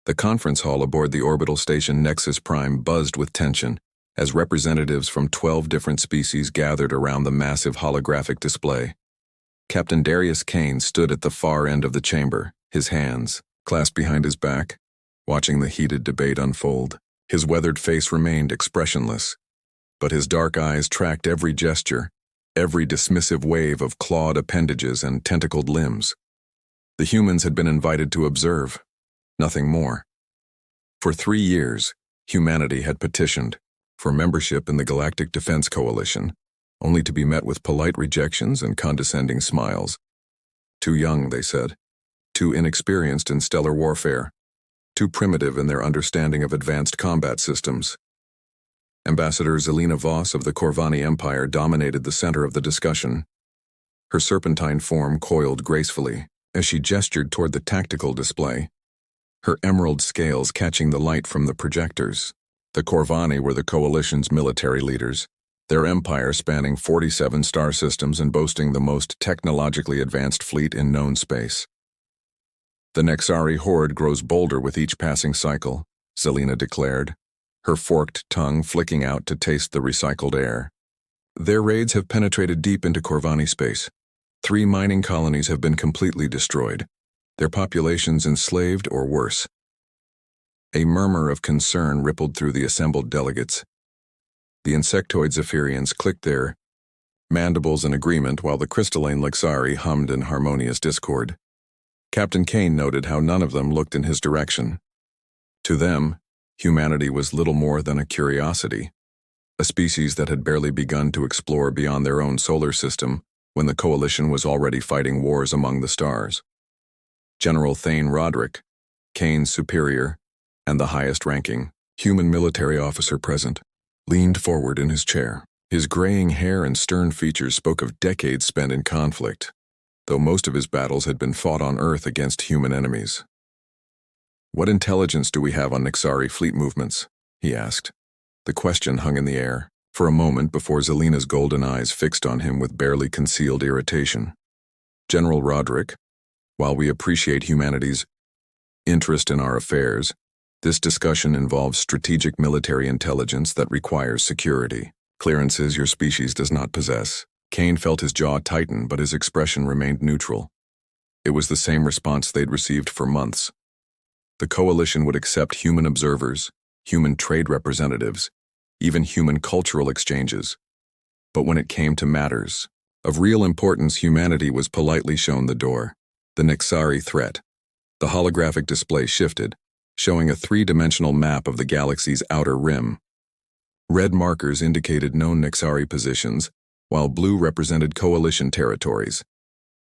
The conference hall aboard the orbital station Nexus Prime buzzed with tension as representatives from 12 different species gathered around the massive holographic display. Captain Darius Kane stood at the far end of the chamber, his hands clasped behind his back, watching the heated debate unfold. His weathered face remained expressionless, but his dark eyes tracked every gesture, every dismissive wave of clawed appendages and tentacled limbs. The humans had been invited to observe, nothing more. For 3 years, humanity had petitioned for membership in the Galactic Defense Coalition, only to be met with polite rejections and condescending smiles. Too young, they said, too inexperienced in stellar warfare, too primitive in their understanding of advanced combat systems. Ambassador Zelina Voss of the Corvani Empire dominated the center of the discussion. Her serpentine form coiled gracefully as she gestured toward the tactical display, her emerald scales catching the light from the projectors. The Corvani were the Coalition's military leaders, their empire spanning 47 star systems and boasting the most technologically advanced fleet in known space. The Nexari horde grows bolder with each passing cycle, Zelina declared, her forked tongue flicking out to taste the recycled air. Their raids have penetrated deep into Corvani space. 3 mining colonies have been completely destroyed, their populations enslaved or worse. A murmur of concern rippled through the assembled delegates. The insectoid Zephyrians clicked their mandibles in agreement while the crystalline Lexari hummed in harmonious discord. Captain Kane noted how none of them looked in his direction. To them, humanity was little more than a curiosity, a species that had barely begun to explore beyond their own solar system when the Coalition was already fighting wars among the stars. General Thane Roderick, Kane's superior and the highest-ranking human military officer present, leaned forward in his chair. His graying hair and stern features spoke of decades spent in conflict, though most of his battles had been fought on Earth against human enemies. "What intelligence do we have on Nexari fleet movements?" he asked. The question hung in the air for a moment before Zelina's golden eyes fixed on him with barely concealed irritation. "General Roderick, while we appreciate humanity's interest in our affairs, this discussion involves strategic military intelligence that requires security. Clearances your species does not possess." Kane felt his jaw tighten, but his expression remained neutral. It was the same response they'd received for months. The Coalition would accept human observers, human trade representatives, even human cultural exchanges. But when it came to matters of real importance, humanity was politely shown the door. The Nexari threat. The holographic display shifted, showing a 3-dimensional map of the galaxy's outer rim. Red markers indicated known Nexari positions, while blue represented Coalition territories.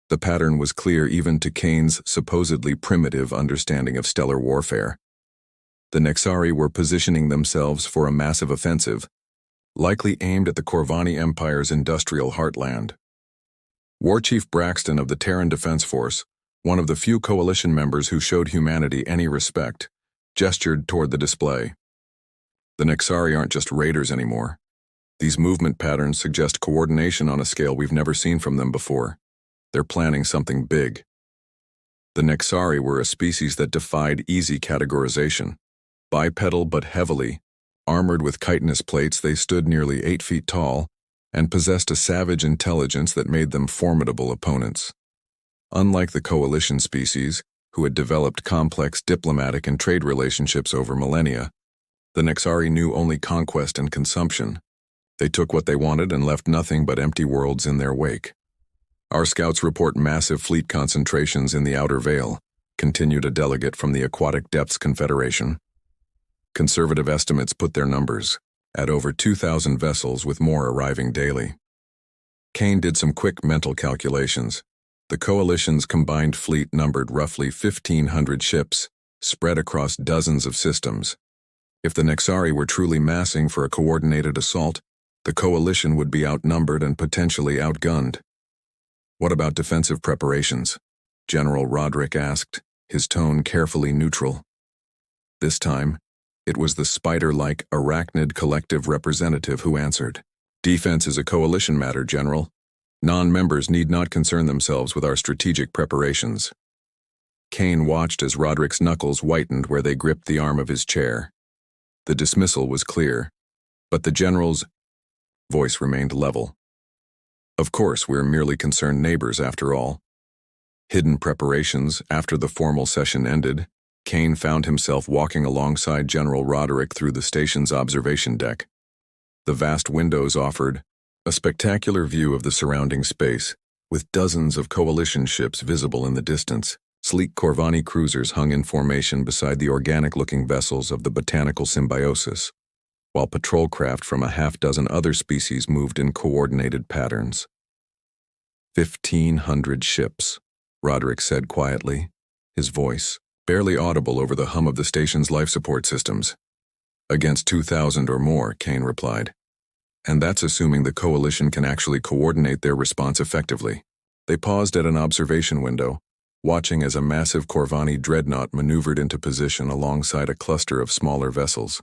The pattern was clear even to Kane's supposedly primitive understanding of stellar warfare. The Nexari were positioning themselves for a massive offensive, likely aimed at the Corvani Empire's industrial heartland. War Chief Braxton of the Terran Defense Force, one of the few Coalition members who showed humanity any respect, gestured toward the display. "The Nexari aren't just raiders anymore. These movement patterns suggest coordination on a scale we've never seen from them before. They're planning something big." The Nexari were a species that defied easy categorization. Bipedal but heavily, armored with chitinous plates, they stood nearly 8 feet tall and possessed a savage intelligence that made them formidable opponents. Unlike the Coalition species, who had developed complex diplomatic and trade relationships over millennia, the Nexari knew only conquest and consumption. They took what they wanted and left nothing but empty worlds in their wake. "Our scouts report massive fleet concentrations in the Outer Veil," continued a delegate from the Aquatic Depths Confederation. Conservative estimates put their numbers at over 2,000 vessels, with more arriving daily. Kane did some quick mental calculations. The Coalition's combined fleet numbered roughly 1,500 ships, spread across dozens of systems. If the Nexari were truly massing for a coordinated assault, the Coalition would be outnumbered and potentially outgunned. "What about defensive preparations?" General Roderick asked, his tone carefully neutral. This time, it was the spider-like arachnid collective representative who answered. "Defense is a Coalition matter, General. Non-members need not concern themselves with our strategic preparations." Kane watched as Roderick's knuckles whitened where they gripped the arm of his chair. The dismissal was clear, but the general's voice remained level. Of course, we're merely concerned neighbors after all. Hidden preparations. After the formal session ended, Kane found himself walking alongside General Roderick through the station's observation deck. The vast windows offered a spectacular view of the surrounding space, with dozens of coalition ships visible in the distance. Sleek Corvani cruisers hung in formation beside the organic-looking vessels of the botanical symbiosis, while patrol craft from a half-dozen other species moved in coordinated patterns. 1,500 ships, Roderick said quietly, his voice barely audible over the hum of the station's life support systems. Against 2,000 or more, Kane replied. And that's assuming the coalition can actually coordinate their response effectively. They paused at an observation window, watching as a massive Corvani dreadnought maneuvered into position alongside a cluster of smaller vessels.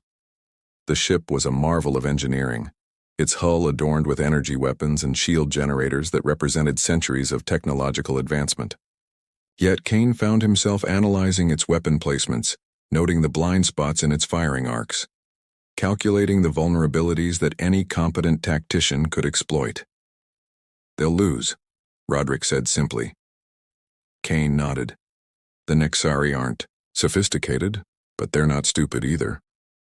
The ship was a marvel of engineering, its hull adorned with energy weapons and shield generators that represented centuries of technological advancement. Yet Kane found himself analyzing its weapon placements, noting the blind spots in its firing arcs, calculating the vulnerabilities that any competent tactician could exploit. They'll lose, Roderick said simply. Kane nodded. The Nexari aren't sophisticated, but they're not stupid either.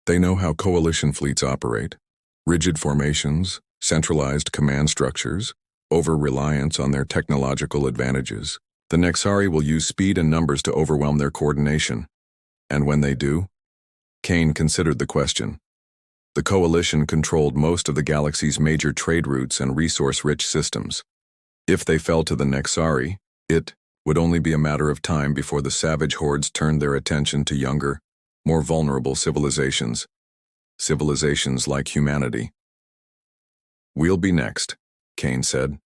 They know how coalition fleets operate. Rigid formations, centralized command structures, over-reliance on their technological advantages. The Nexari will use speed and numbers to overwhelm their coordination. And when they do? Kane considered the question. The coalition controlled most of the galaxy's major trade routes and resource-rich systems. If they fell to the Nexari, it would only be a matter of time before the savage hordes turned their attention to younger, more vulnerable civilizations. Civilizations like humanity. We'll be next, Kane said.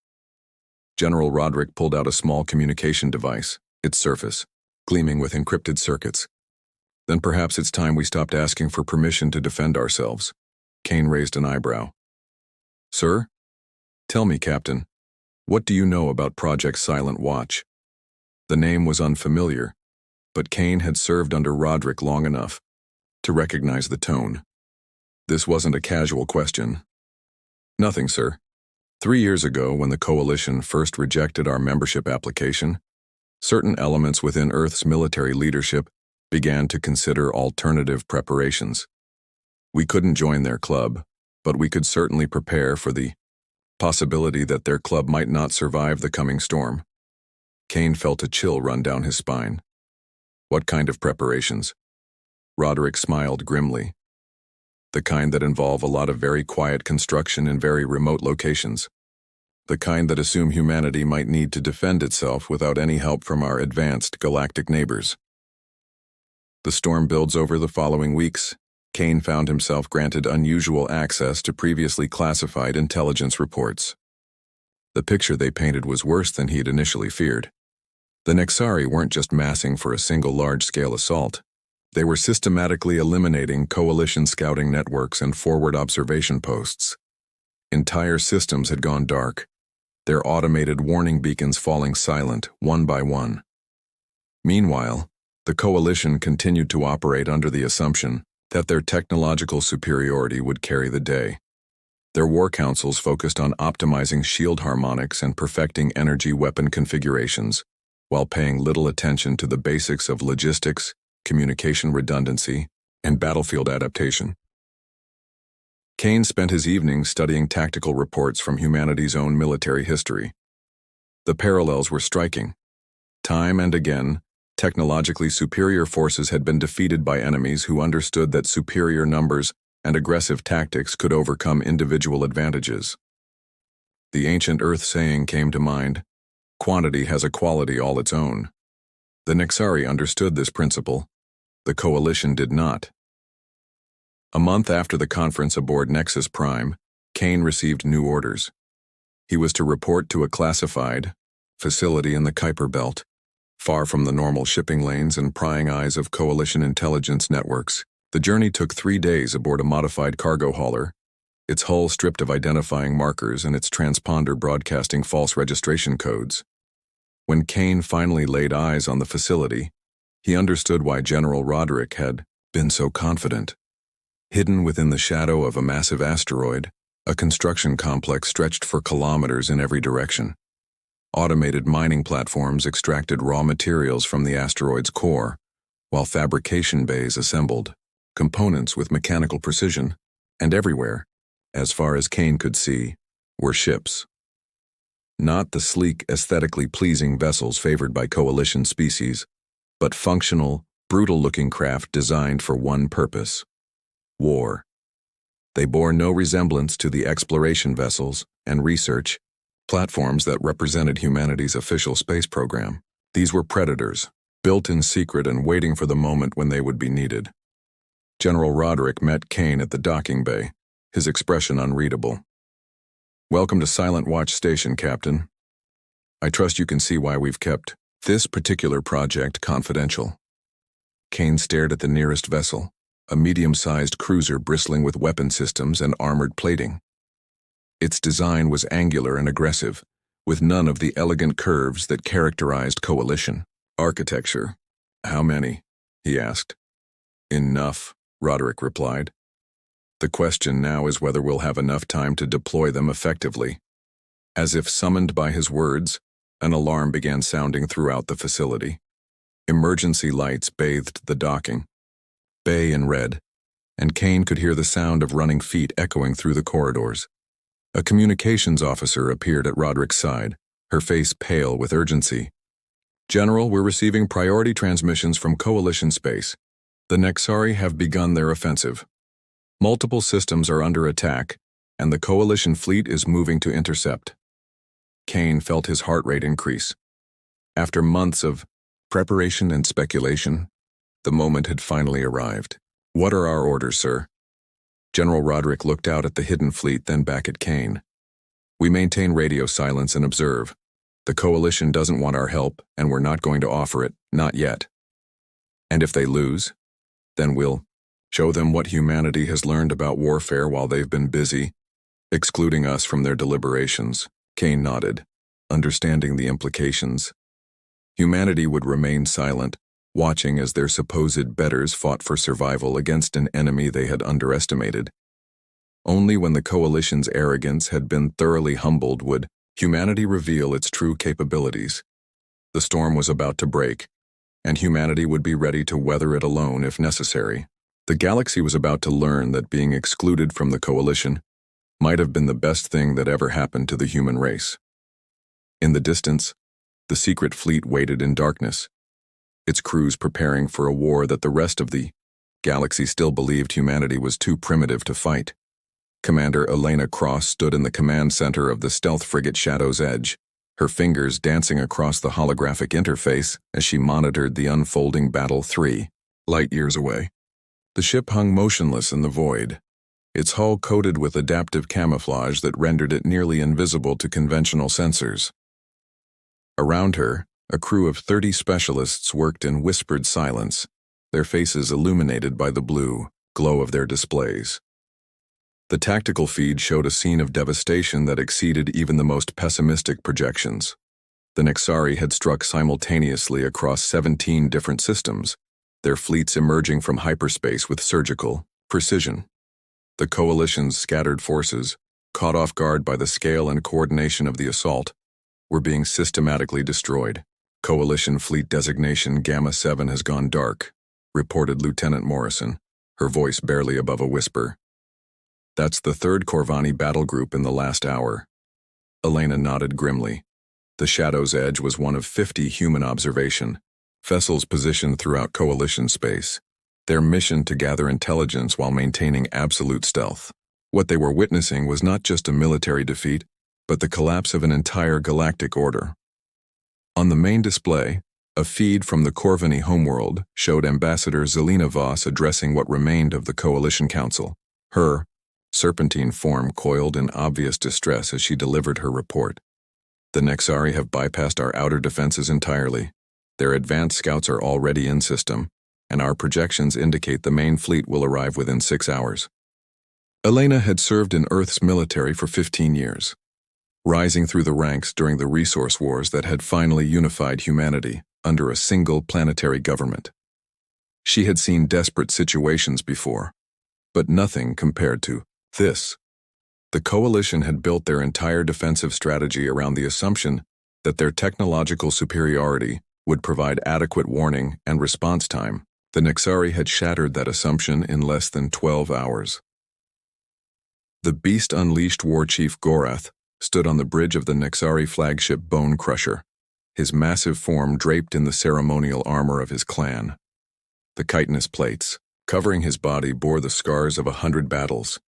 General Roderick pulled out a small communication device, its surface gleaming with encrypted circuits. Then perhaps it's time we stopped asking for permission to defend ourselves. Kane raised an eyebrow. Sir? Tell me, Captain, what do you know about Project Silent Watch? The name was unfamiliar, but Kane had served under Roderick long enough to recognize the tone. This wasn't a casual question. Nothing, sir. 3 years ago, when the Coalition first rejected our membership application, certain elements within Earth's military leadership began to consider alternative preparations. We couldn't join their club, but we could certainly prepare for the possibility that their club might not survive the coming storm. Kane felt a chill run down his spine. What kind of preparations? Roderick smiled grimly. The kind that involve a lot of very quiet construction in very remote locations. The kind that assume humanity might need to defend itself without any help from our advanced galactic neighbors. The storm builds over the following weeks. Kane found himself granted unusual access to previously classified intelligence reports. The picture they painted was worse than he had initially feared. The Nexari weren't just massing for a single large-scale assault. They were systematically eliminating coalition scouting networks and forward observation posts. Entire systems had gone dark, their automated warning beacons falling silent one by one. Meanwhile, the coalition continued to operate under the assumption that their technological superiority would carry the day. Their war councils focused on optimizing shield harmonics and perfecting energy weapon configurations, while paying little attention to the basics of logistics, communication redundancy, and battlefield adaptation. Kane spent his evenings studying tactical reports from humanity's own military history. The parallels were striking. Time and again, technologically superior forces had been defeated by enemies who understood that superior numbers and aggressive tactics could overcome individual advantages. The ancient Earth saying came to mind, "Quantity has a quality all its own." The Nexari understood this principle. The Coalition did not. A month after the conference aboard Nexus Prime, Kane received new orders. He was to report to a classified facility in the Kuiper Belt, far from the normal shipping lanes and prying eyes of Coalition intelligence networks. The journey took 3 days aboard a modified cargo hauler, its hull stripped of identifying markers and its transponder broadcasting false registration codes. When Kane finally laid eyes on the facility, He understood why General Roderick had been so confident. Hidden within the shadow of a massive asteroid, a construction complex stretched for kilometers in every direction. Automated mining platforms extracted raw materials from the asteroid's core, while fabrication bays assembled components with mechanical precision, and everywhere, as far as Kane could see, were ships. Not the sleek, aesthetically pleasing vessels favored by coalition species, but functional, brutal-looking craft designed for one purpose: war. They bore no resemblance to the exploration vessels and research platforms that represented humanity's official space program. These were predators, built in secret and waiting for the moment when they would be needed. General Roderick met Kane at the docking bay, his expression unreadable. "Welcome to Silent Watch Station, Captain. I trust you can see why we've kept this particular project confidential." Kane stared at the nearest vessel, a medium-sized cruiser bristling with weapon systems and armored plating. Its design was angular and aggressive, with none of the elegant curves that characterized coalition architecture. "How many?" he asked. "Enough," Roderick replied. "The question now is whether we'll have enough time to deploy them effectively." As if summoned by his words, an alarm began sounding throughout the facility. Emergency lights bathed the docking bay in red, and Kane could hear the sound of running feet echoing through the corridors. A communications officer appeared at Roderick's side, her face pale with urgency. "General, we're receiving priority transmissions from Coalition space. The Nexari have begun their offensive. Multiple systems are under attack, and the Coalition fleet is moving to intercept." Kane felt his heart rate increase. After months of preparation and speculation, the moment had finally arrived. "What are our orders, sir?" General Roderick looked out at the hidden fleet, then back at Kane. "We maintain radio silence and observe. The Coalition doesn't want our help, and we're not going to offer it, not yet. And if they lose, then we'll show them what humanity has learned about warfare while they've been busy, excluding us from their deliberations." Kane nodded, understanding the implications. Humanity would remain silent, watching as their supposed betters fought for survival against an enemy they had underestimated. Only when the Coalition's arrogance had been thoroughly humbled would humanity reveal its true capabilities. The storm was about to break, and humanity would be ready to weather it alone if necessary. The galaxy was about to learn that being excluded from the Coalition might have been the best thing that ever happened to the human race. In the distance, the secret fleet waited in darkness, its crews preparing for a war that the rest of the galaxy still believed humanity was too primitive to fight. Commander Elena Cross stood in the command center of the stealth frigate Shadow's Edge, her fingers dancing across the holographic interface as she monitored the unfolding battle 3 light years away. The ship hung motionless in the void, its hull coated with adaptive camouflage that rendered it nearly invisible to conventional sensors. Around her, a crew of 30 specialists worked in whispered silence, their faces illuminated by the blue glow of their displays. The tactical feed showed a scene of devastation that exceeded even the most pessimistic projections. The Nexari had struck simultaneously across 17 different systems, their fleets emerging from hyperspace with surgical precision. The Coalition's scattered forces, caught off guard by the scale and coordination of the assault, were being systematically destroyed. "Coalition Fleet Designation Gamma 7 has gone dark," reported Lieutenant Morrison, her voice barely above a whisper. "That's the 3rd Corvani battle group in the last hour." Elena nodded grimly. The Shadow's Edge was one of 50 human observation vessels positioned throughout Coalition space, their mission to gather intelligence while maintaining absolute stealth. What they were witnessing was not just a military defeat, but the collapse of an entire galactic order. On the main display, a feed from the Corvani homeworld showed Ambassador Zelina Voss addressing what remained of the Coalition Council. Her serpentine form coiled in obvious distress as she delivered her report. "The Nexari have bypassed our outer defenses entirely. Their advanced scouts are already in system, and our projections indicate the main fleet will arrive within 6 hours." Elena had served in Earth's military for 15 years, rising through the ranks during the resource wars that had finally unified humanity. under a single planetary government. She had seen desperate situations before, but nothing compared to this. The coalition had built their entire defensive strategy around the assumption that their technological superiority would provide adequate warning and response time. The Nexari had shattered that assumption in less than 12 hours. The beast-unleashed war chief Gorath stood on the bridge of the Nexari flagship Bone Crusher, his massive form draped in the ceremonial armor of his clan. The chitinous plates, covering his body, bore the scars of 100 battles,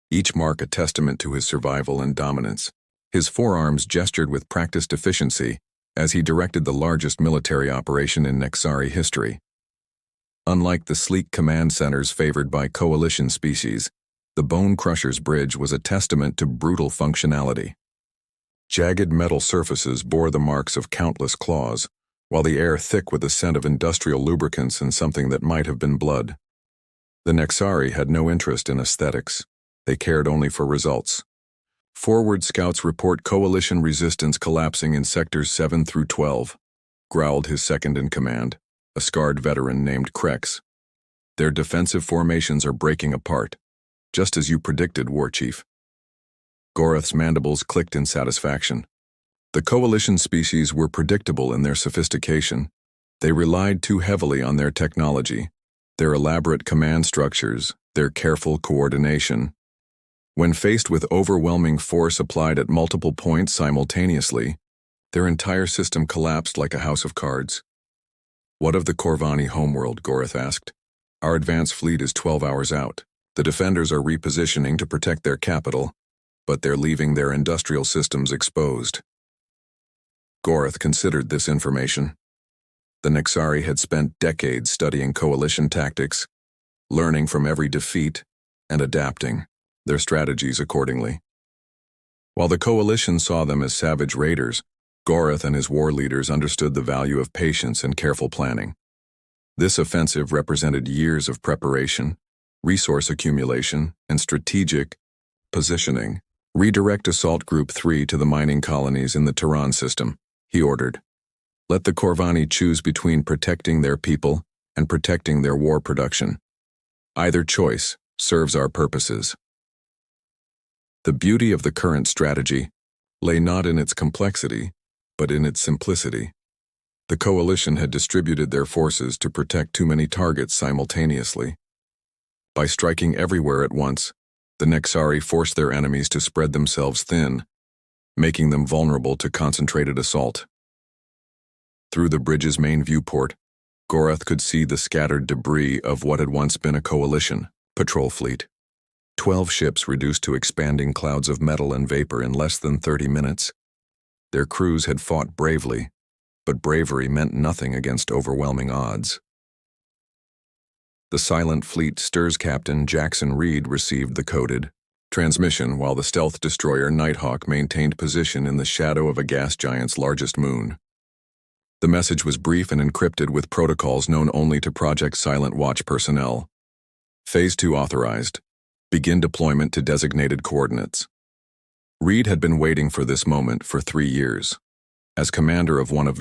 each mark a testament to his survival and dominance. His forearms gestured with practiced efficiency as he directed the largest military operation in Nexari history. Unlike the sleek command centers favored by coalition species, the Bone Crusher's bridge was a testament to brutal functionality. Jagged metal surfaces bore the marks of countless claws, while the air thick with the scent of industrial lubricants and something that might have been blood. The Nexari had no interest in aesthetics. They cared only for results. Forward scouts report coalition resistance collapsing in sectors 7 through 12, growled his second-in-command, a scarred veteran named Krex. Their defensive formations are breaking apart, just as you predicted, War Chief. Gorath's mandibles clicked in satisfaction. The coalition species were predictable in their sophistication. They relied too heavily on their technology, their elaborate command structures, their careful coordination. When faced with overwhelming force applied at multiple points simultaneously, their entire system collapsed like a house of cards. "What of the Corvani homeworld?" Gorath asked. "Our advance fleet is 12 hours out. The defenders are repositioning to protect their capital, but they're leaving their industrial systems exposed." Gorath considered this information. The Nexari had spent decades studying coalition tactics, learning from every defeat, and adapting their strategies accordingly. While the coalition saw them as savage raiders, Gorath and his war leaders understood the value of patience and careful planning. This offensive represented years of preparation, resource accumulation, and strategic positioning. "Redirect Assault Group 3 to the mining colonies in the Tehran system," he ordered. "Let the Corvani choose between protecting their people and protecting their war production. Either choice serves our purposes." The beauty of the current strategy lay not in its complexity, but in its simplicity. The coalition had distributed their forces to protect too many targets simultaneously. By striking everywhere at once, the Nexari forced their enemies to spread themselves thin, making them vulnerable to concentrated assault. Through the bridge's main viewport, Gorath could see the scattered debris of what had once been a coalition patrol fleet. 12 ships reduced to expanding clouds of metal and vapor in less than 30 minutes. Their crews had fought bravely, but bravery meant nothing against overwhelming odds. The silent fleet Sturs Captain Jackson Reed received the coded transmission while the stealth destroyer Nighthawk maintained position in the shadow of a gas giant's largest moon. The message was brief and encrypted with protocols known only to Project Silent Watch personnel. Phase 2 authorized. Begin deployment to designated coordinates. Reed had been waiting for this moment for 3 years. As commander of one of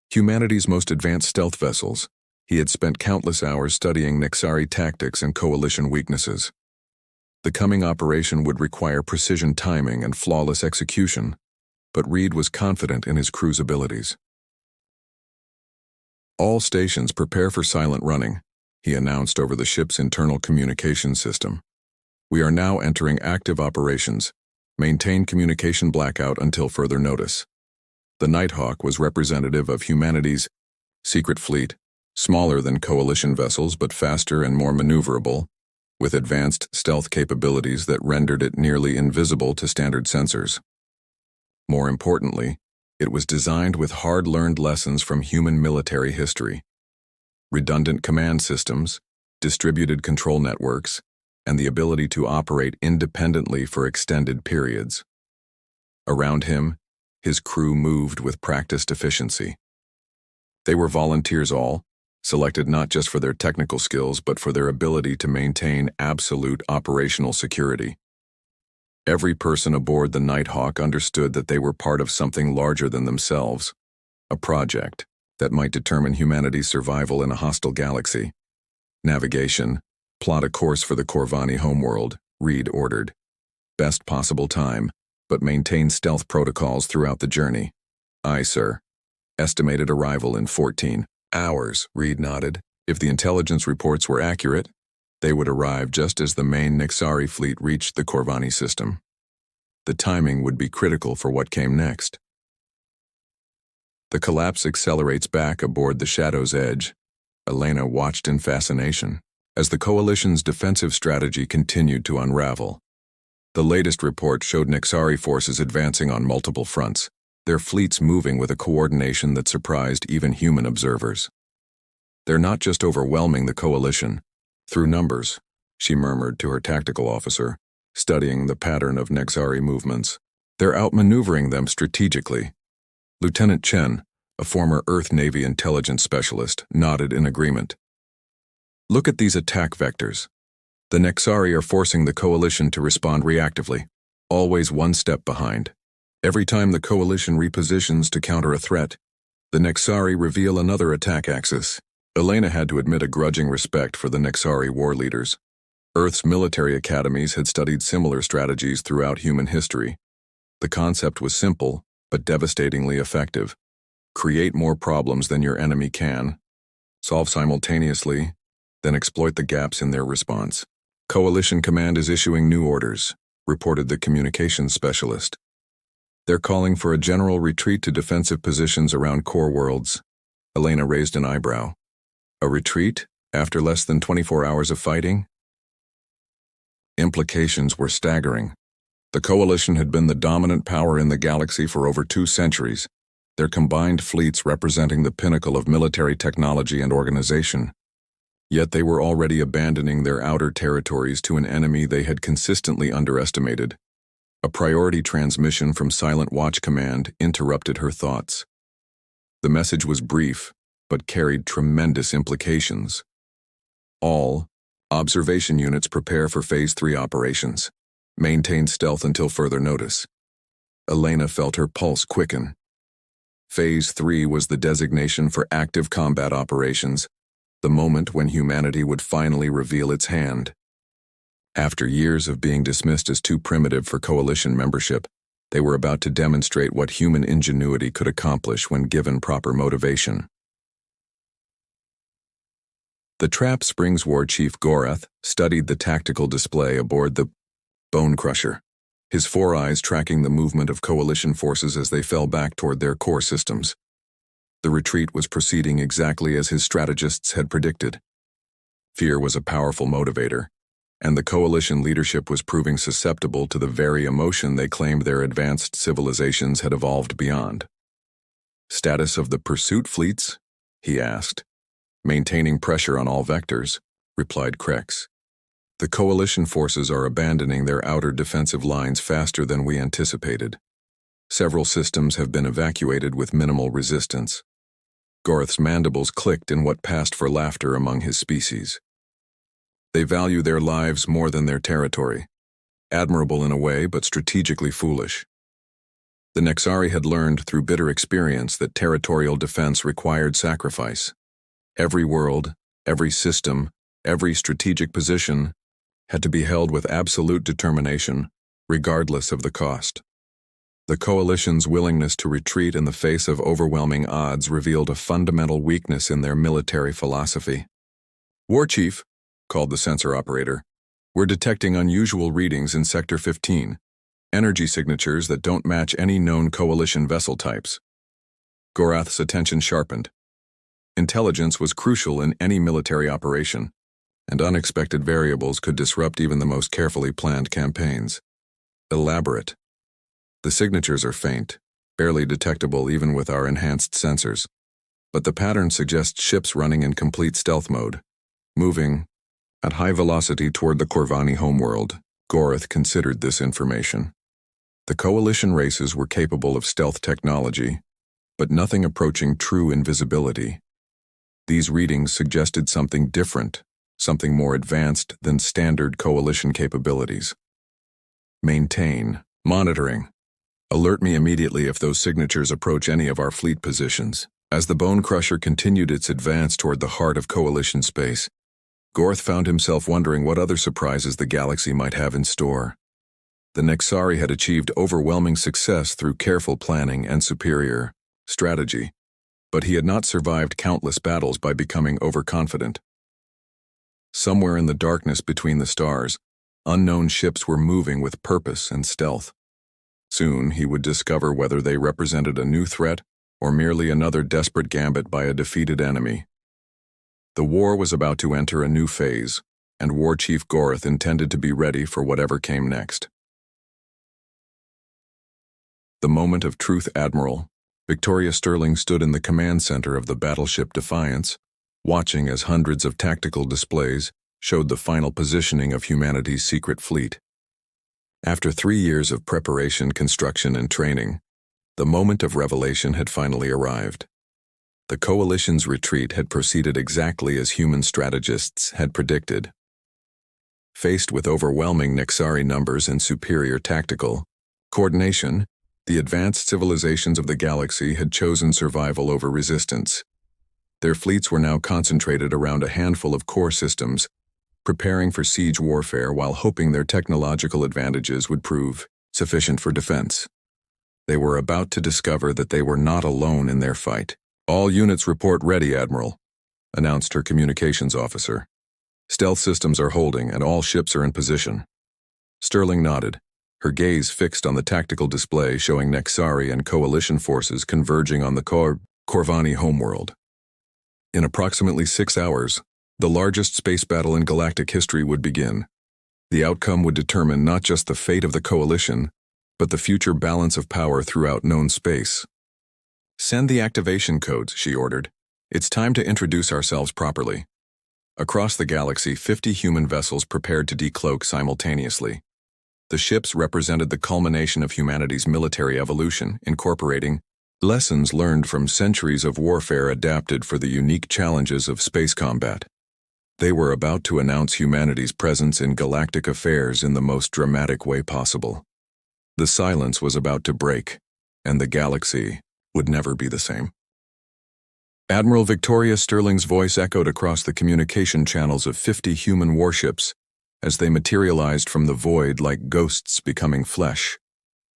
humanity's most advanced stealth vessels, he had spent countless hours studying Nexari tactics and coalition weaknesses. The coming operation would require precision timing and flawless execution, but Reed was confident in his crew's abilities. "All stations prepare for silent running," he announced over the ship's internal communication system. "We are now entering active operations. Maintain communication blackout until further notice." The Nighthawk was representative of humanity's secret fleet, smaller than coalition vessels but faster and more maneuverable, with advanced stealth capabilities that rendered it nearly invisible to standard sensors. More importantly, it was designed with hard-learned lessons from human military history. Redundant command systems, distributed control networks, and the ability to operate independently for extended periods. Around him, his crew moved with practiced efficiency. They were volunteers all, selected not just for their technical skills but for their ability to maintain absolute operational security. Every person aboard the Nighthawk understood that they were part of something larger than themselves, a project, that might determine humanity's survival in a hostile galaxy. Navigation. Plot a course for the Corvani homeworld, Reed ordered. Best possible time, but maintain stealth protocols throughout the journey. Aye, sir. Estimated arrival in 14 hours, Reed nodded. If the intelligence reports were accurate, they would arrive just as the main Nexari fleet reached the Corvani system. The timing would be critical for what came next. The collapse accelerates back aboard the Shadow's Edge. Elena watched in fascination as the Coalition's defensive strategy continued to unravel. The latest report showed Nexari forces advancing on multiple fronts, their fleets moving with a coordination that surprised even human observers. They're not just overwhelming the Coalition. Through numbers, she murmured to her tactical officer, studying the pattern of Nexari movements. They're outmaneuvering them strategically. Lieutenant Chen, a former Earth Navy intelligence specialist, nodded in agreement. Look at these attack vectors. The Nexari are forcing the Coalition to respond reactively, always one step behind. Every time the Coalition repositions to counter a threat, the Nexari reveal another attack axis. Elena had to admit a grudging respect for the Nexari war leaders. Earth's military academies had studied similar strategies throughout human history. The concept was simple, but devastatingly effective. Create more problems than your enemy can, solve simultaneously, then exploit the gaps in their response. Coalition Command is issuing new orders, reported the communications specialist. They're calling for a general retreat to defensive positions around core worlds. Elena raised an eyebrow. A retreat after less than 24 hours of fighting? Implications were staggering. The Coalition had been the dominant power in the galaxy for over 2 centuries, their combined fleets representing the pinnacle of military technology and organization. Yet they were already abandoning their outer territories to an enemy they had consistently underestimated. A priority transmission from Silent Watch Command interrupted her thoughts. The message was brief, but carried tremendous implications. All observation units prepare for Phase 3 operations. Maintain stealth until further notice. Elena felt her pulse quicken. Phase 3 was the designation for active combat operations, the moment when humanity would finally reveal its hand. After years of being dismissed as too primitive for Coalition membership, they were about to demonstrate what human ingenuity could accomplish when given proper motivation. The Trap Springs War Chief Gorath studied the tactical display aboard the Bone Crusher, his 4 eyes tracking the movement of Coalition forces as they fell back toward their core systems. The retreat was proceeding exactly as his strategists had predicted. Fear was a powerful motivator, and the Coalition leadership was proving susceptible to the very emotion they claimed their advanced civilizations had evolved beyond. Status of the pursuit fleets? He asked. Maintaining pressure on all vectors, replied Krex. The Coalition forces are abandoning their outer defensive lines faster than we anticipated. Several systems have been evacuated with minimal resistance. Gorath's mandibles clicked in what passed for laughter among his species. They value their lives more than their territory. Admirable in a way, but strategically foolish. The Nexari had learned through bitter experience that territorial defense required sacrifice. Every world, every system, every strategic position had to be held with absolute determination, regardless of the cost. The Coalition's willingness to retreat in the face of overwhelming odds revealed a fundamental weakness in their military philosophy. War Chief, called the sensor operator, we're detecting unusual readings in Sector 15, energy signatures that don't match any known Coalition vessel types. Gorath's attention sharpened. Intelligence was crucial in any military operation, and unexpected variables could disrupt even the most carefully planned campaigns. Elaborate. The signatures are faint, barely detectable even with our enhanced sensors, but the pattern suggests ships running in complete stealth mode, moving at high velocity toward the Corvani homeworld. Gorath considered this information. The Coalition races were capable of stealth technology, but nothing approaching true invisibility. These readings suggested something different, something more advanced than standard Coalition capabilities. Maintain, monitoring. Alert me immediately if those signatures approach any of our fleet positions. As the Bone Crusher continued its advance toward the heart of Coalition space, Gorth found himself wondering what other surprises the galaxy might have in store. The Nexari had achieved overwhelming success through careful planning and superior strategy, but he had not survived countless battles by becoming overconfident. Somewhere in the darkness between the stars, unknown ships were moving with purpose and stealth. Soon he would discover whether they represented a new threat or merely another desperate gambit by a defeated enemy. The war was about to enter a new phase, and War Chief Gorth intended to be ready for whatever came next. The moment of truth, Admiral. Victoria Sterling stood in the command center of the battleship Defiance, watching as hundreds of tactical displays showed the final positioning of humanity's secret fleet. After 3 years of preparation, construction, and training, the moment of revelation had finally arrived. The Coalition's retreat had proceeded exactly as human strategists had predicted. Faced with overwhelming Nexari numbers and superior tactical coordination, the advanced civilizations of the galaxy had chosen survival over resistance. Their fleets were now concentrated around a handful of core systems, preparing for siege warfare while hoping their technological advantages would prove sufficient for defense. They were about to discover that they were not alone in their fight. "All units report ready, Admiral," announced her communications officer. "Stealth systems are holding and all ships are in position." Sterling nodded, her gaze fixed on the tactical display showing Nexari and Coalition forces converging on the Corvani homeworld. In approximately 6 hours, the largest space battle in galactic history would begin. The outcome would determine not just the fate of the Coalition, but the future balance of power throughout known space. "Send the activation codes," she ordered. "It's time to introduce ourselves properly." Across the galaxy, 50 human vessels prepared to decloak simultaneously. The ships represented the culmination of humanity's military evolution, incorporating lessons learned from centuries of warfare adapted for the unique challenges of space combat. They were about to announce humanity's presence in galactic affairs in the most dramatic way possible. The silence was about to break, and the galaxy would never be the same. Admiral Victoria Sterling's voice echoed across the communication channels of 50 human warships as they materialized from the void like ghosts becoming flesh.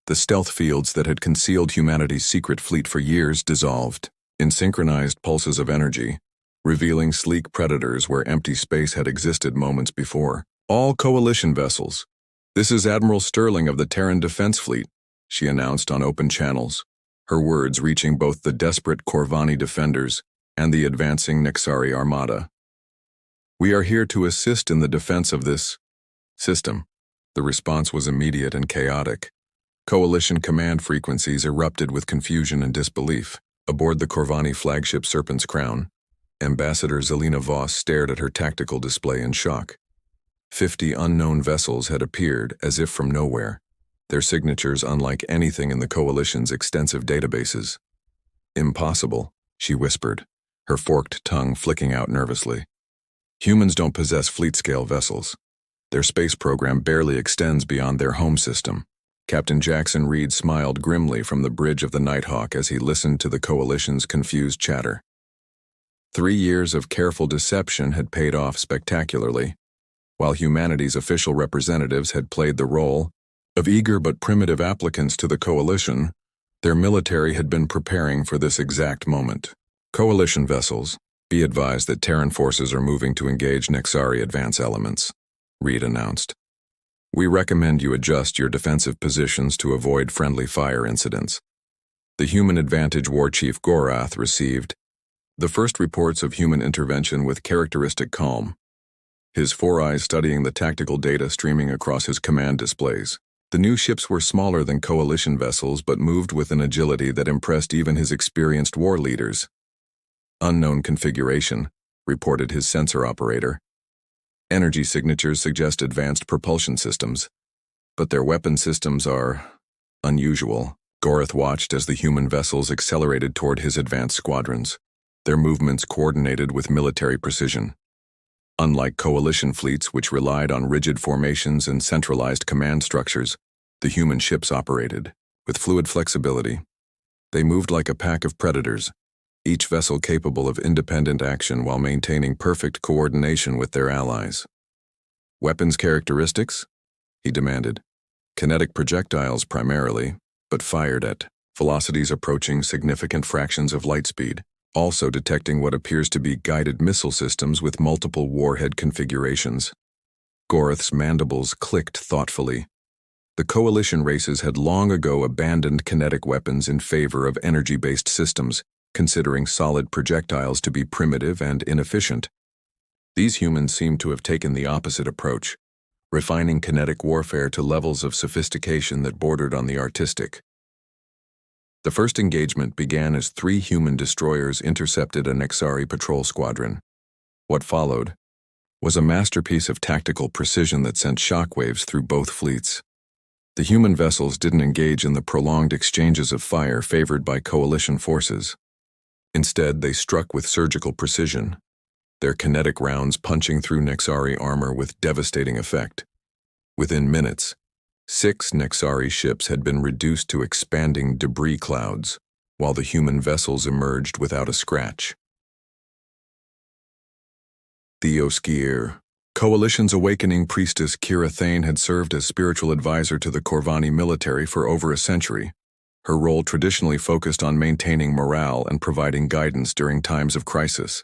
The stealth fields that had concealed humanity's secret fleet for years dissolved in synchronized pulses of energy, revealing sleek predators where empty space had existed moments before. "All Coalition vessels. This is Admiral Sterling of the Terran Defense Fleet," she announced on open channels, her words reaching both the desperate Corvani defenders and the advancing Nexari armada. "We are here to assist in the defense of this system." The response was immediate and chaotic. Coalition command frequencies erupted with confusion and disbelief. Aboard the Corvani flagship Serpent's Crown, Ambassador Zelina Voss stared at her tactical display in shock. 50 unknown vessels had appeared as if from nowhere, their signatures unlike anything in the Coalition's extensive databases. "Impossible," she whispered, her forked tongue flicking out nervously. "Humans don't possess fleet-scale vessels. Their space program barely extends beyond their home system." Captain Jackson Reed smiled grimly from the bridge of the Nighthawk as he listened to the Coalition's confused chatter. 3 years of careful deception had paid off spectacularly. While humanity's official representatives had played the role of eager but primitive applicants to the Coalition, their military had been preparing for this exact moment. "Coalition vessels, be advised that Terran forces are moving to engage Nexari advance elements," Reed announced. "We recommend you adjust your defensive positions to avoid friendly fire incidents." The Human Advantage War Chief Gorath received the first reports of human intervention with characteristic calm, his 4 eyes studying the tactical data streaming across his command displays. The new ships were smaller than Coalition vessels but moved with an agility that impressed even his experienced war leaders. "Unknown configuration," reported his sensor operator. "Energy signatures suggest advanced propulsion systems, but their weapon systems are unusual." Gorath watched as the human vessels accelerated toward his advanced squadrons, their movements coordinated with military precision. Unlike Coalition fleets which relied on rigid formations and centralized command structures, the human ships operated with fluid flexibility. They moved like a pack of predators, each vessel capable of independent action while maintaining perfect coordination with their allies. Weapons characteristics? He demanded. Kinetic projectiles primarily, but fired at velocities approaching significant fractions of light speed, also detecting what appears to be guided missile systems with multiple warhead configurations. Gorath's mandibles clicked thoughtfully. The coalition races had long ago abandoned kinetic weapons in favor of energy-based systems, considering solid projectiles to be primitive and inefficient. These humans seemed to have taken the opposite approach, refining kinetic warfare to levels of sophistication that bordered on the artistic. The first engagement began as 3 human destroyers intercepted a Nexari patrol squadron. What followed was a masterpiece of tactical precision that sent shockwaves through both fleets. The human vessels didn't engage in the prolonged exchanges of fire favored by coalition forces. Instead, they struck with surgical precision, their kinetic rounds punching through Nexari armor with devastating effect. Within minutes, 6 Nexari ships had been reduced to expanding debris clouds, while the human vessels emerged without a scratch. Theoskier. Coalition's awakening priestess Kira Thane had served as spiritual advisor to the Corvani military for over a century. Her role traditionally focused on maintaining morale and providing guidance during times of crisis.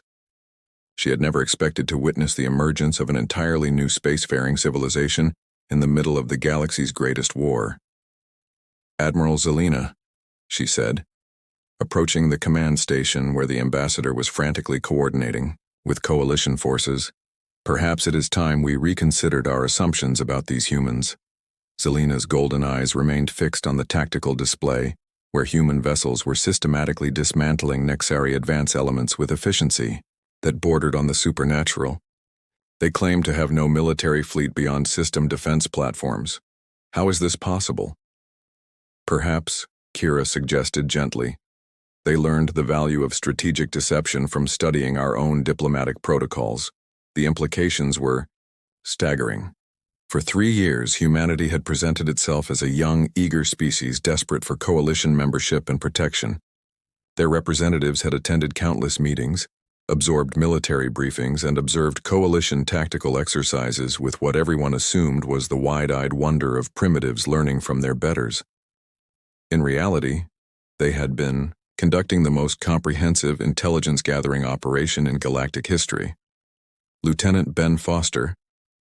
She had never expected to witness the emergence of an entirely new spacefaring civilization in the middle of the galaxy's greatest war. "Admiral Zelina," she said, approaching the command station where the ambassador was frantically coordinating with coalition forces. "Perhaps it is time we reconsidered our assumptions about these humans." Zelina's golden eyes remained fixed on the tactical display, where human vessels were systematically dismantling Nexari advance elements with efficiency that bordered on the supernatural. They claimed to have no military fleet beyond system defense platforms. How is this possible? Perhaps, Kira suggested gently, they learned the value of strategic deception from studying our own diplomatic protocols. The implications were staggering. For 3 years, humanity had presented itself as a young, eager species desperate for coalition membership and protection. Their representatives had attended countless meetings, absorbed military briefings, and observed coalition tactical exercises with what everyone assumed was the wide-eyed wonder of primitives learning from their betters. In reality, they had been conducting the most comprehensive intelligence-gathering operation in galactic history. Lieutenant Ben Foster,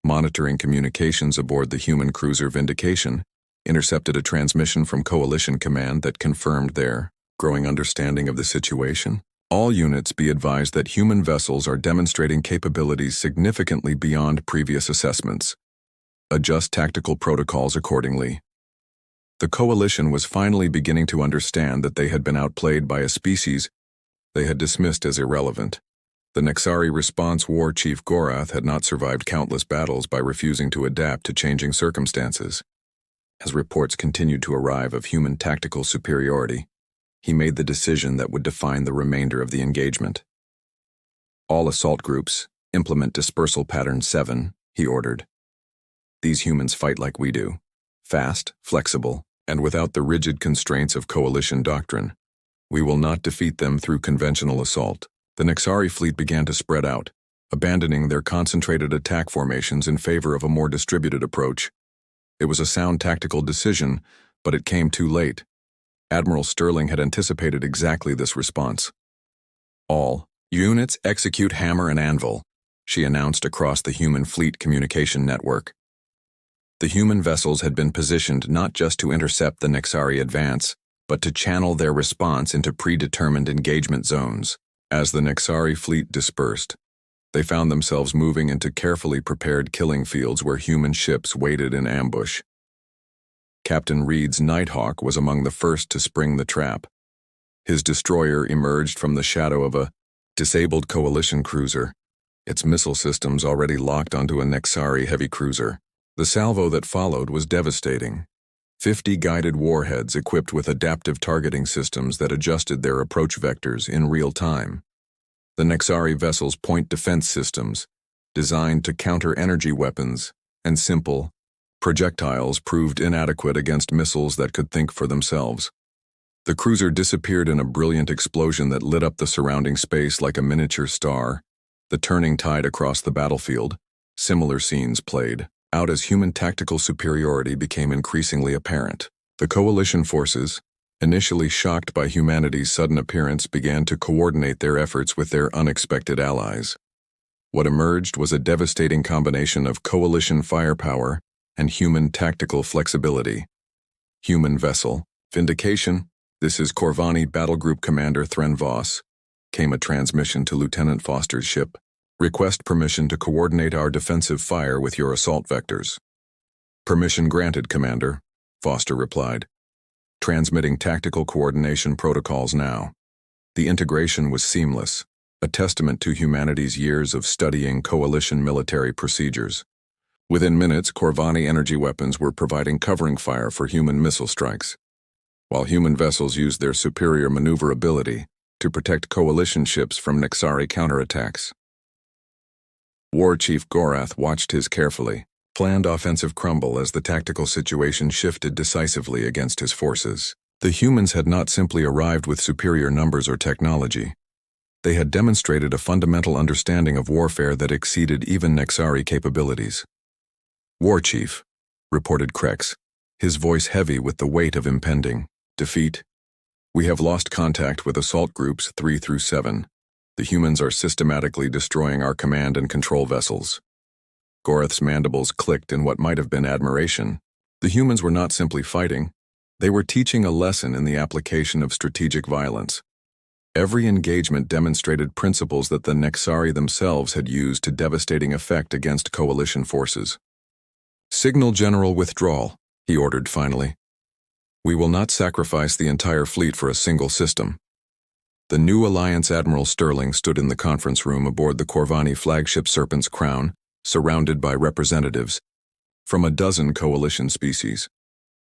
monitoring communications aboard the human cruiser Vindication, intercepted a transmission from Coalition Command that confirmed their growing understanding of the situation. "All units be advised that human vessels are demonstrating capabilities significantly beyond previous assessments. Adjust tactical protocols accordingly." The Coalition was finally beginning to understand that they had been outplayed by a species they had dismissed as irrelevant. The Nexari Response War Chief Gorath had not survived countless battles by refusing to adapt to changing circumstances. As reports continued to arrive of human tactical superiority, he made the decision that would define the remainder of the engagement. "All assault groups, implement dispersal pattern 7, he ordered. "These humans fight like we do, fast, flexible, and without the rigid constraints of coalition doctrine. We will not defeat them through conventional assault." The Nexari fleet began to spread out, abandoning their concentrated attack formations in favor of a more distributed approach. It was a sound tactical decision, but it came too late. Admiral Sterling had anticipated exactly this response. "All units execute hammer and anvil," she announced across the human fleet communication network. The human vessels had been positioned not just to intercept the Nexari advance, but to channel their response into predetermined engagement zones. As the Nexari fleet dispersed, they found themselves moving into carefully prepared killing fields where human ships waited in ambush. Captain Reed's Nighthawk was among the first to spring the trap. His destroyer emerged from the shadow of a disabled coalition cruiser, its missile systems already locked onto a Nexari heavy cruiser. The salvo that followed was devastating. 50 guided warheads equipped with adaptive targeting systems that adjusted their approach vectors in real time. The Nexari vessel's point defense systems, designed to counter energy weapons and simple projectiles, proved inadequate against missiles that could think for themselves. The cruiser disappeared in a brilliant explosion that lit up the surrounding space like a miniature star. The turning tide across the battlefield. Similar scenes played out as human tactical superiority became increasingly apparent. The coalition forces, initially shocked by humanity's sudden appearance, began to coordinate their efforts with their unexpected allies. What emerged was a devastating combination of coalition firepower and human tactical flexibility. Human vessel. Vindication. This is Corvani Battlegroup Commander Thren Voss. Came a transmission to Lieutenant Foster's ship. Request permission to coordinate our defensive fire with your assault vectors. Permission granted, Commander, Foster replied. Transmitting tactical coordination protocols now. The integration was seamless, a testament to humanity's years of studying coalition military procedures. Within minutes, Corvani energy weapons were providing covering fire for human missile strikes, while human vessels used their superior maneuverability to protect coalition ships from Nexari counterattacks. War Chief Gorath watched his carefully planned offensive crumble as the tactical situation shifted decisively against his forces. The humans had not simply arrived with superior numbers or technology. They had demonstrated a fundamental understanding of warfare that exceeded even Nexari capabilities. War Chief, reported Krex, his voice heavy with the weight of impending defeat. We have lost contact with assault groups 3 through 7. The humans are systematically destroying our command and control vessels. Gorath's mandibles clicked in what might have been admiration. The humans were not simply fighting. They were teaching a lesson in the application of strategic violence. Every engagement demonstrated principles that the Nexari themselves had used to devastating effect against coalition forces. Signal general withdrawal, he ordered finally. We will not sacrifice the entire fleet for a single system. The new Alliance Admiral Sterling stood in the conference room aboard the Corvani flagship Serpent's Crown, surrounded by representatives from a dozen coalition species.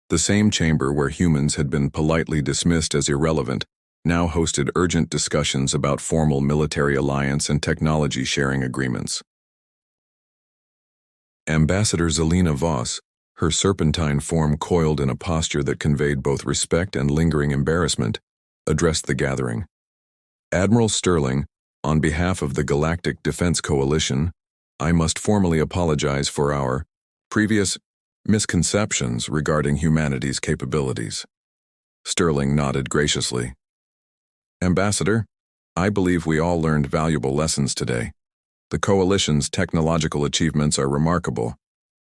The same chamber where humans had been politely dismissed as irrelevant now hosted urgent discussions about formal military alliance and technology sharing agreements. Ambassador Zelina Voss, her serpentine form coiled in a posture that conveyed both respect and lingering embarrassment, addressed the gathering. Admiral Sterling, on behalf of the Galactic Defense Coalition, I must formally apologize for our previous misconceptions regarding humanity's capabilities. Sterling nodded graciously. Ambassador, I believe we all learned valuable lessons today. The Coalition's technological achievements are remarkable,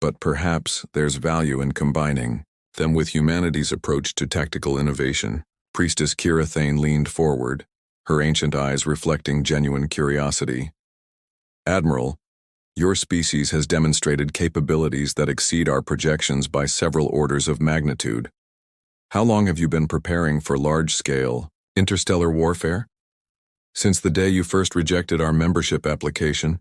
but perhaps there's value in combining them with humanity's approach to tactical innovation. Priestess Kira Thane leaned forward, her ancient eyes reflecting genuine curiosity. Admiral, your species has demonstrated capabilities that exceed our projections by several orders of magnitude. How long have you been preparing for large-scale, interstellar warfare? Since the day you first rejected our membership application,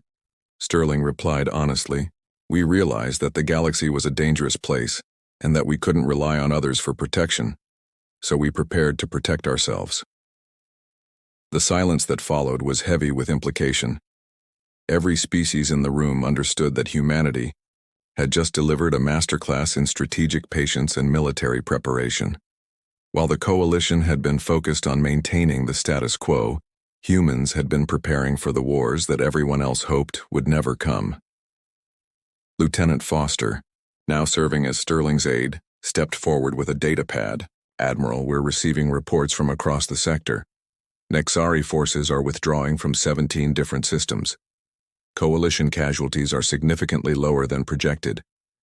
Sterling replied honestly. We realized that the galaxy was a dangerous place and that we couldn't rely on others for protection, so we prepared to protect ourselves. The silence that followed was heavy with implication. Every species in the room understood that humanity had just delivered a masterclass in strategic patience and military preparation. While the coalition had been focused on maintaining the status quo, humans had been preparing for the wars that everyone else hoped would never come. Lieutenant Foster, now serving as Sterling's aide, stepped forward with a data pad. Admiral, we're receiving reports from across the sector. Nexari forces are withdrawing from 17 different systems. Coalition casualties are significantly lower than projected,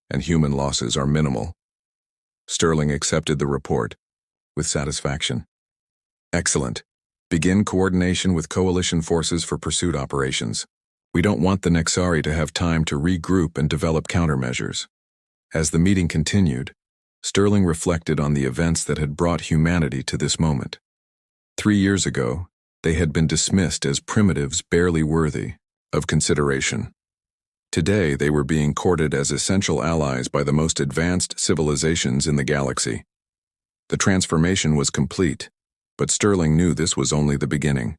and human losses are minimal. Sterling accepted the report with satisfaction. Excellent. Begin coordination with coalition forces for pursuit operations. We don't want the Nexari to have time to regroup and develop countermeasures. As the meeting continued, Sterling reflected on the events that had brought humanity to this moment. 3 years ago, they had been dismissed as primitives barely worthy of consideration. Today, they were being courted as essential allies by the most advanced civilizations in the galaxy. The transformation was complete, but Sterling knew this was only the beginning.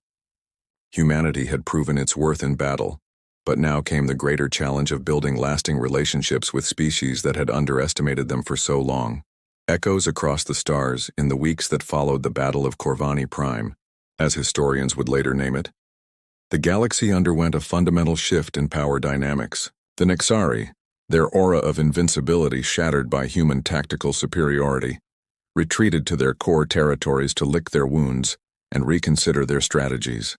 Humanity had proven its worth in battle, but now came the greater challenge of building lasting relationships with species that had underestimated them for so long. Echoes across the stars in the weeks that followed the Battle of Corvani Prime, as historians would later name it. The galaxy underwent a fundamental shift in power dynamics. The Nexari, their aura of invincibility shattered by human tactical superiority, retreated to their core territories to lick their wounds and reconsider their strategies.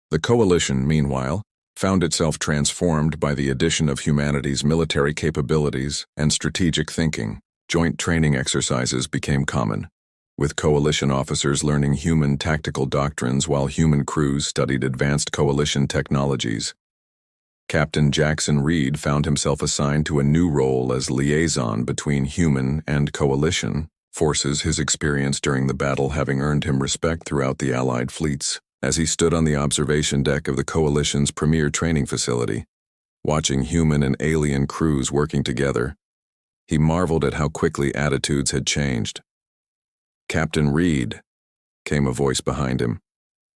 The Coalition, meanwhile, found itself transformed by the addition of humanity's military capabilities and strategic thinking. Joint training exercises became common, with Coalition officers learning human tactical doctrines while human crews studied advanced Coalition technologies. Captain Jackson Reed found himself assigned to a new role as liaison between human and Coalition forces, his experience during the battle having earned him respect throughout the Allied fleets. As he stood on the observation deck of the Coalition's premier training facility, watching human and alien crews working together, he marveled at how quickly attitudes had changed. "Captain Reed," came a voice behind him.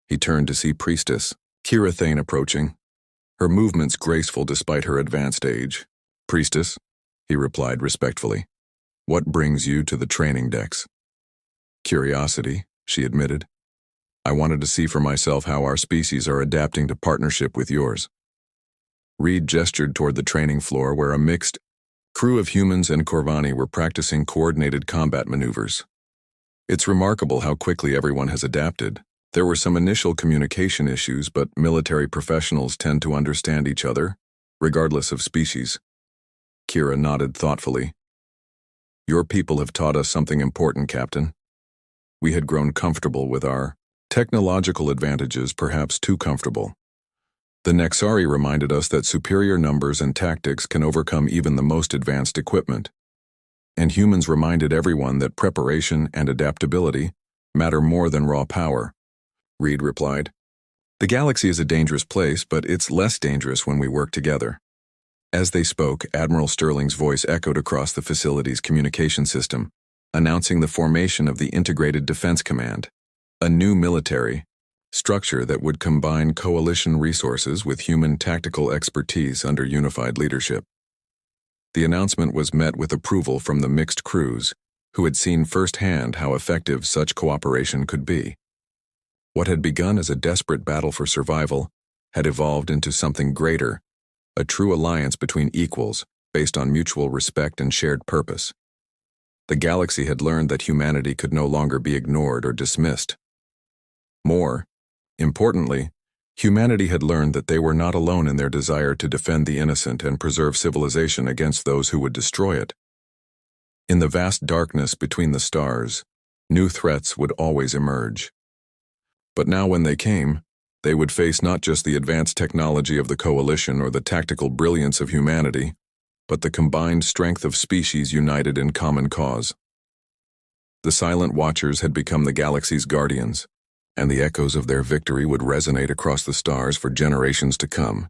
He turned to see Priestess Kira Thane approaching, her movements graceful despite her advanced age. "Priestess," he replied respectfully, "what brings you to the training decks?" "Curiosity," she admitted. "I wanted to see for myself how our species are adapting to partnership with yours." Reed gestured toward the training floor where a mixed crew of humans and Corvani were practicing coordinated combat maneuvers. "It's remarkable how quickly everyone has adapted. There were some initial communication issues, but military professionals tend to understand each other, regardless of species." Kira nodded thoughtfully. "Your people have taught us something important, Captain. We had grown comfortable with our technological advantages, perhaps too comfortable. The Nexari reminded us that superior numbers and tactics can overcome even the most advanced equipment. And humans reminded everyone that preparation and adaptability matter more than raw power." Reed replied. "The galaxy is a dangerous place, but it's less dangerous when we work together." As they spoke, Admiral Sterling's voice echoed across the facility's communication system, announcing the formation of the Integrated Defense Command, a new military structure that would combine Coalition resources with human tactical expertise under unified leadership. The announcement was met with approval from the mixed crews, who had seen firsthand how effective such cooperation could be. What had begun as a desperate battle for survival had evolved into something greater, a true alliance between equals based on mutual respect and shared purpose. The galaxy had learned that humanity could no longer be ignored or dismissed. More importantly, humanity had learned that they were not alone in their desire to defend the innocent and preserve civilization against those who would destroy it. In the vast darkness between the stars, new threats would always emerge. But now when they came, they would face not just the advanced technology of the Coalition or the tactical brilliance of humanity, but the combined strength of species united in common cause. The Silent Watchers had become the galaxy's guardians, and the echoes of their victory would resonate across the stars for generations to come.